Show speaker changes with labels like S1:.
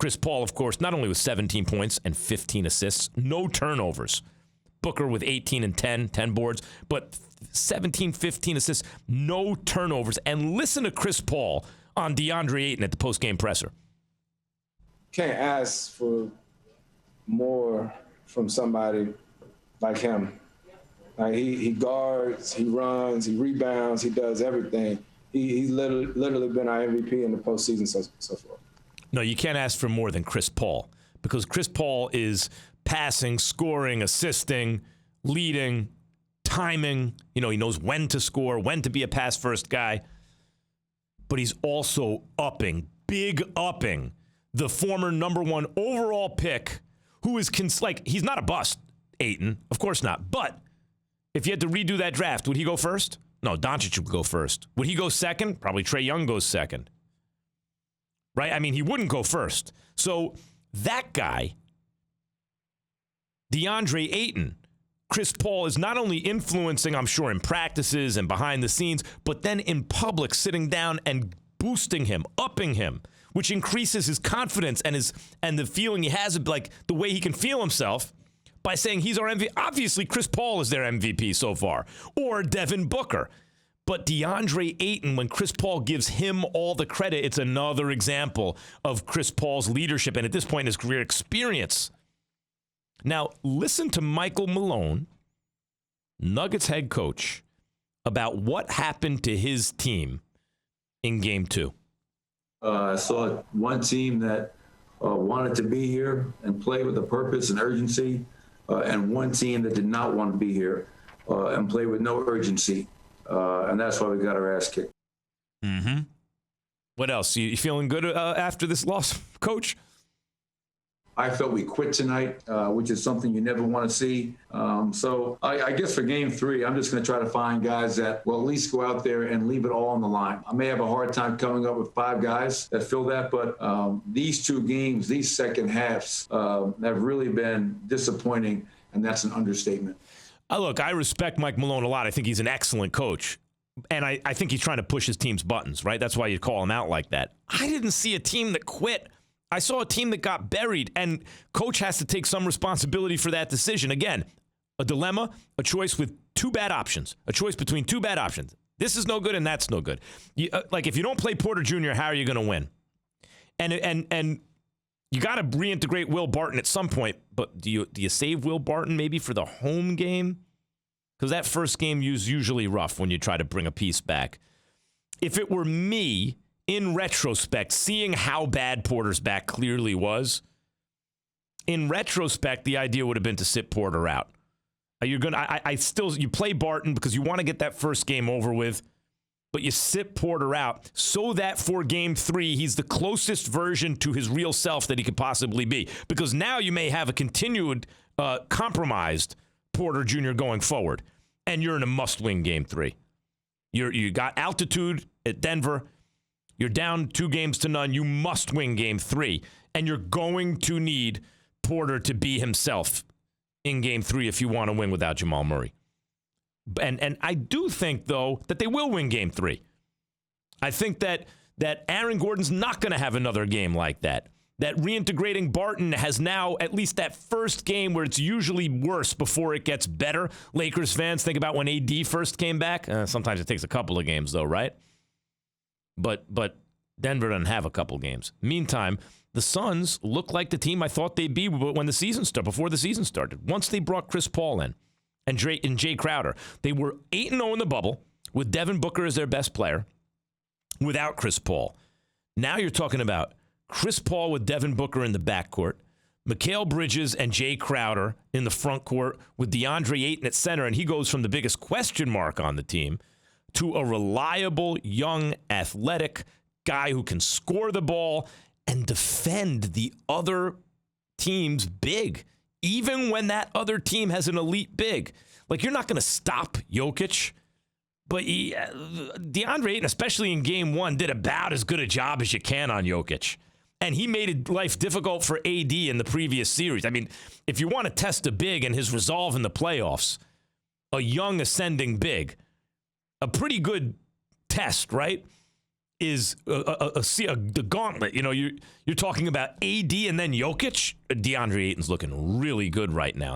S1: Chris Paul, of course, not only with 17 points and 15 assists, no turnovers. Booker with 18 and 10 boards, but 17, 15 assists, no turnovers. And listen to Chris Paul on DeAndre Ayton at the postgame presser.
S2: Can't ask for more from somebody like him. Like he guards, he runs, he rebounds, he does everything. He's literally been our MVP in the postseason so far.
S1: No, you can't ask for more than Chris Paul, because Chris Paul is passing, scoring, assisting, leading, timing. You know, he knows when to score, when to be a pass-first guy. But he's also upping the former number one overall pick, who is he's not a bust, Ayton. Of course not. But if you had to redo that draft, would he go first? No, Doncic would go first. Would he go second? Probably Trae Young goes second. Right? I mean, he wouldn't go first. So that guy, DeAndre Ayton, Chris Paul is not only influencing, I'm sure, in practices and behind the scenes, but then in public, sitting down and boosting him, upping him, which increases his confidence and the feeling he has, like the way he can feel himself, by saying he's our MVP. Obviously, Chris Paul is their MVP so far, or Devin Booker. But DeAndre Ayton, when Chris Paul gives him all the credit, it's another example of Chris Paul's leadership and at this point his career experience. Now, listen to Michael Malone, Nuggets head coach, about what happened to his team in Game 2.
S3: I saw one team that wanted to be here and play with a purpose and urgency, and one team that did not want to be here and play with no urgency. And that's why we got our ass kicked.
S1: Mm-hmm. What else? You feeling good after this loss, Coach?
S3: I felt we quit tonight, which is something you never want to see. So I guess for Game 3, I'm just going to try to find guys that will at least go out there and leave it all on the line. I may have a hard time coming up with 5 guys that fill that, but these 2 games, these second halves, have really been disappointing, and that's an understatement.
S1: Look, I respect Mike Malone a lot. I think he's an excellent coach. And I think he's trying to push his team's buttons, right? That's why you call him out like that. I didn't see a team that quit. I saw a team that got buried, and coach has to take some responsibility for that decision. Again, a dilemma, a choice with 2 bad options, a choice between 2 bad options. This is no good and that's no good. Like, if you don't play Porter Jr., how are you going to win? And you got to reintegrate Will Barton at some point, but do you save Will Barton maybe for the home game? Because that first game is usually rough when you try to bring a piece back. If it were me, in retrospect, seeing how bad Porter's back clearly was, in retrospect, the idea would have been to sit Porter out. You play Barton because you want to get that first game over with, but you sit Porter out so that for Game 3, he's the closest version to his real self that he could possibly be. Because now you may have a continued compromised Porter Jr. going forward, and you're in a must-win Game 3. You got altitude at Denver. You're down 2-0. You must win Game 3. And you're going to need Porter to be himself in Game 3 if you want to win without Jamal Murray. And I do think, though, that they will win Game 3. I think that Aaron Gordon's not going to have another game like that. That reintegrating Barton has now at least that first game where it's usually worse before it gets better. Lakers fans think about when AD first came back. Sometimes it takes a couple of games, though, right? But Denver doesn't have a couple games. Meantime, the Suns look like the team I thought they'd be when the season started, before the season started. Once they brought Chris Paul in and Jay Crowder, they were 8-0 in the bubble with Devin Booker as their best player without Chris Paul. Now you're talking about Chris Paul with Devin Booker in the backcourt, Mikal Bridges and Jay Crowder in the front court with DeAndre Ayton at center, and he goes from the biggest question mark on the team to a reliable, young, athletic guy who can score the ball and defend the other team's big, even when that other team has an elite big. Like, you're not going to stop Jokic, but DeAndre Ayton, especially in Game 1, did about as good a job as you can on Jokic. And he made life difficult for AD in the previous series. I mean, if you want to test a big and his resolve in the playoffs, a young ascending big, a pretty good test, right? is the gauntlet. You know, you're talking about AD and then Jokic. DeAndre Ayton's looking really good right now.